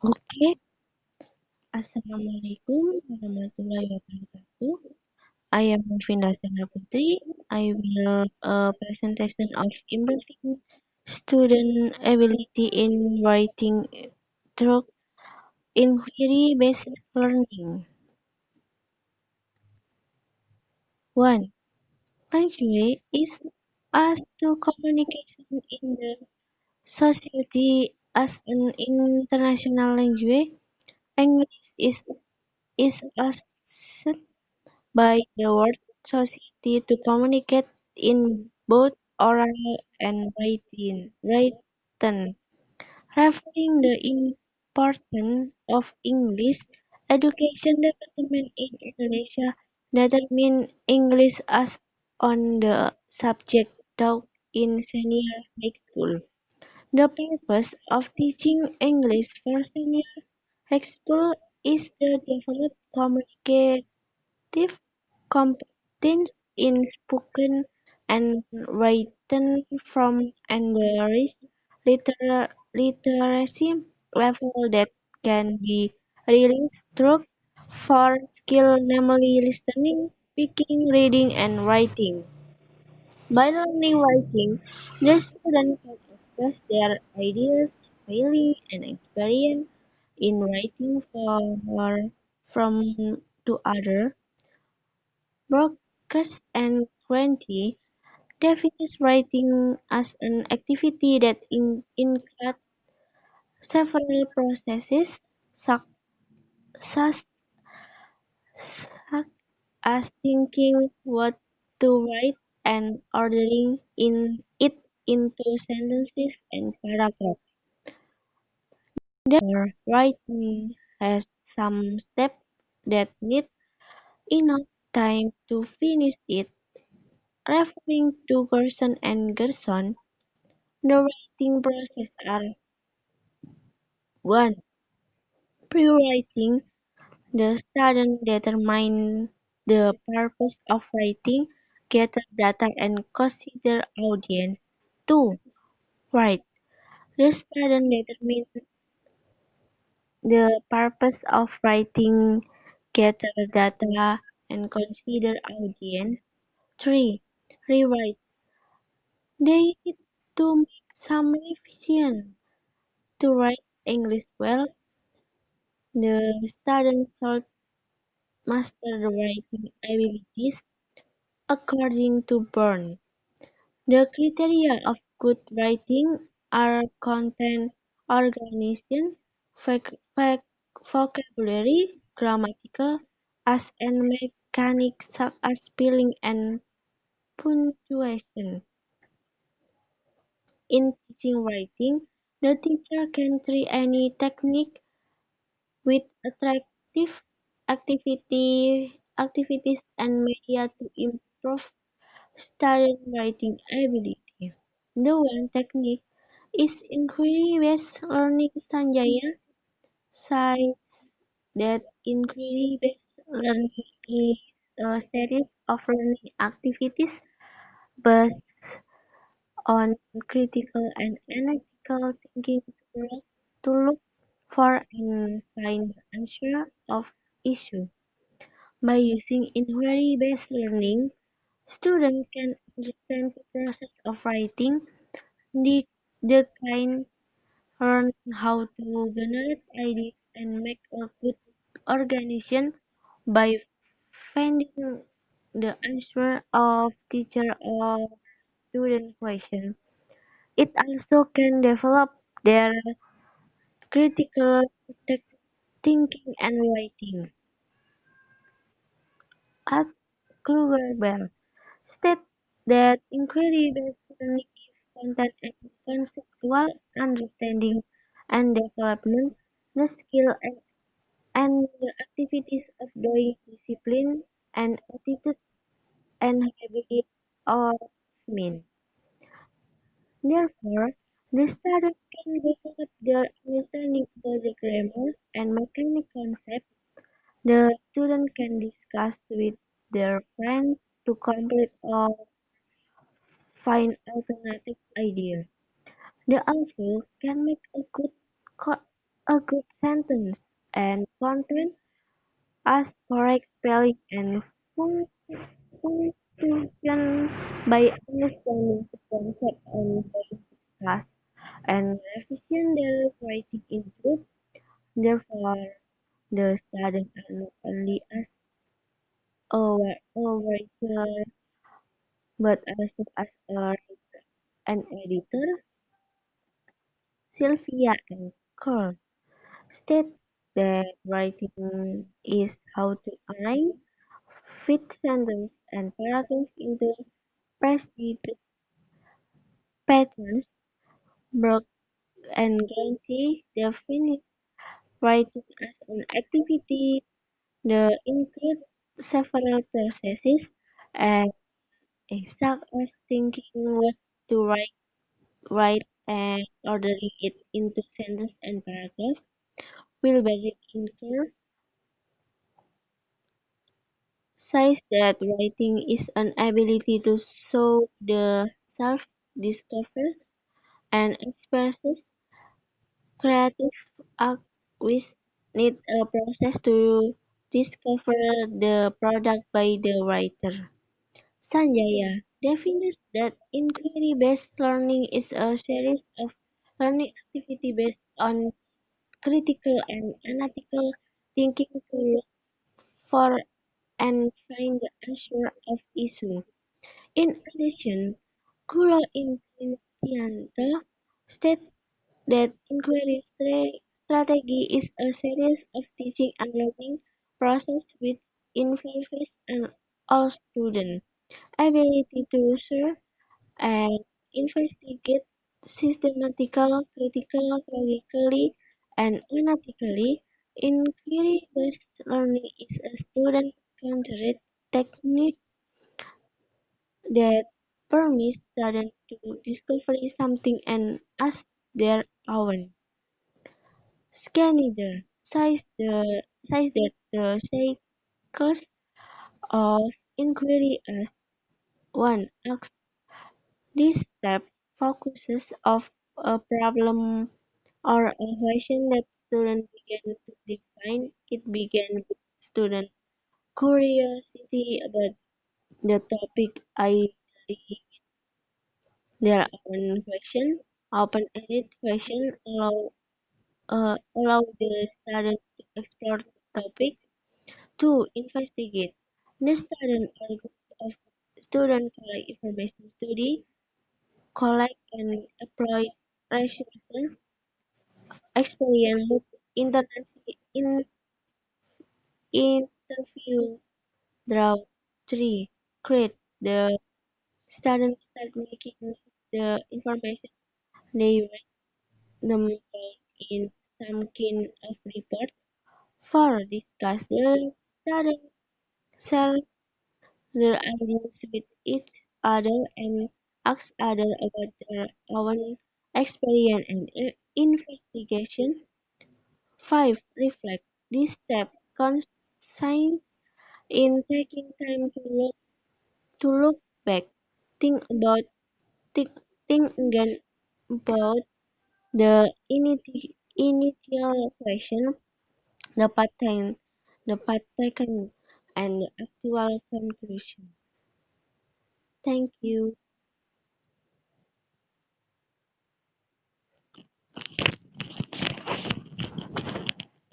Oke, Assalamualaikum warahmatullahi wabarakatuh. I am Novinda Sandra Putri. I will presentation of improving student ability in writing through inquiry-based learning. 1. Language is as to communication in the society as an international language. English is used by the world society to communicate in both oral and written, referring the importance of English education development in Indonesia determine English as on the subject taught in senior high school. The purpose of teaching English for senior high school is to develop communication competence in spoken and written form and reach literacy level that can be realized through four skills, namely listening, speaking, reading, and writing. By learning writing, the student can express their ideas, feelings, and experience in writing for from to other. Broadcast and Grantee defines writing as an activity that includes several processes, such, such as thinking what to write and ordering it into sentences and paragraphs. Therefore, writing has some steps that need enough time to finish it. Referring to Gerson and Gerson, the writing process are 1. Pre-writing. The student determine the purpose of writing, gather data and consider audience. 2. Write. The student determine the purpose of writing, gather data and consider audience. 3. Rewrite. They need to make some revision to write English well. The student should master the writing abilities according to Byrne. The criteria of good writing are content, organization, vocabulary, grammatical, as and mechanics such as spelling and punctuation. In teaching writing, the teacher can try any technique with attractive activities and media to improve student writing ability. The one technique is inquiry-based learning. Sanjaya cites that inquiry-based learning is a series of learning activities based on critical and analytical thinking to look for and find the answer of issue. By using inquiry-based learning, students can understand the process of writing, the, the kind, learn how to generate ideas, and make a good organization by finding the answer of teacher or student question. It also can develop their critical thinking and writing. At Kruger-Bell state that inquiry-based learning is content and conceptual understanding and development, the skill and the activities of doing discipline and attitude and habit or mean. Therefore, the student can develop their understanding of the grammar and mechanic concepts. The student can discuss with their friends to complete or find alternative ideas. They also can make a good a good sentence and content, ask correct spelling and punctuation by understanding the concept and basic class and revision their writing improves. Therefore, the students are not only as a writer but also as an editor. Sylvia and Carl state that writing is how to arrange, fit sentences and paragraphs into precise patterns. Brock and Granty define writing as an activity that includes several processes and such as thinking what to write and ordering it into sentences and paragraphs. Wilbert Inker says that writing is an ability to show the self, discover, and expresses creative act which need a process to discover the product by the writer. Sanjaya defines that inquiry-based learning is a series of learning activity based on critical and analytical thinking to look for and find the answer of issue. In addition, Kulo Intianto states that inquiry strategy is a series of teaching and learning process which involves an all student ability to serve and investigate systematical, critical, logically, and analytically. Inquiry-based learning is a student-centered technique that permits students to discover something and ask their own. Schneider says that the cycles of inquiry as one asks this step focuses of a problem or a question that students began to define. It began with student curiosity about the topic, ideally their own question. Open-ended question allow the student to explore the topic. 2. Investigate. The student or group of students collect information, study, collect and apply rational experience, look, in, interview, draw. 3. Create. The students start making the information they read them in some kind of report. 4. Discuss. The students share their ideas with each other and ask others about their own experience and investigation. 5. Reflect. This step consists in taking time to look back, think about think, think again about the initial question, the pattern, the path taken, and the actual conclusion. Thank you.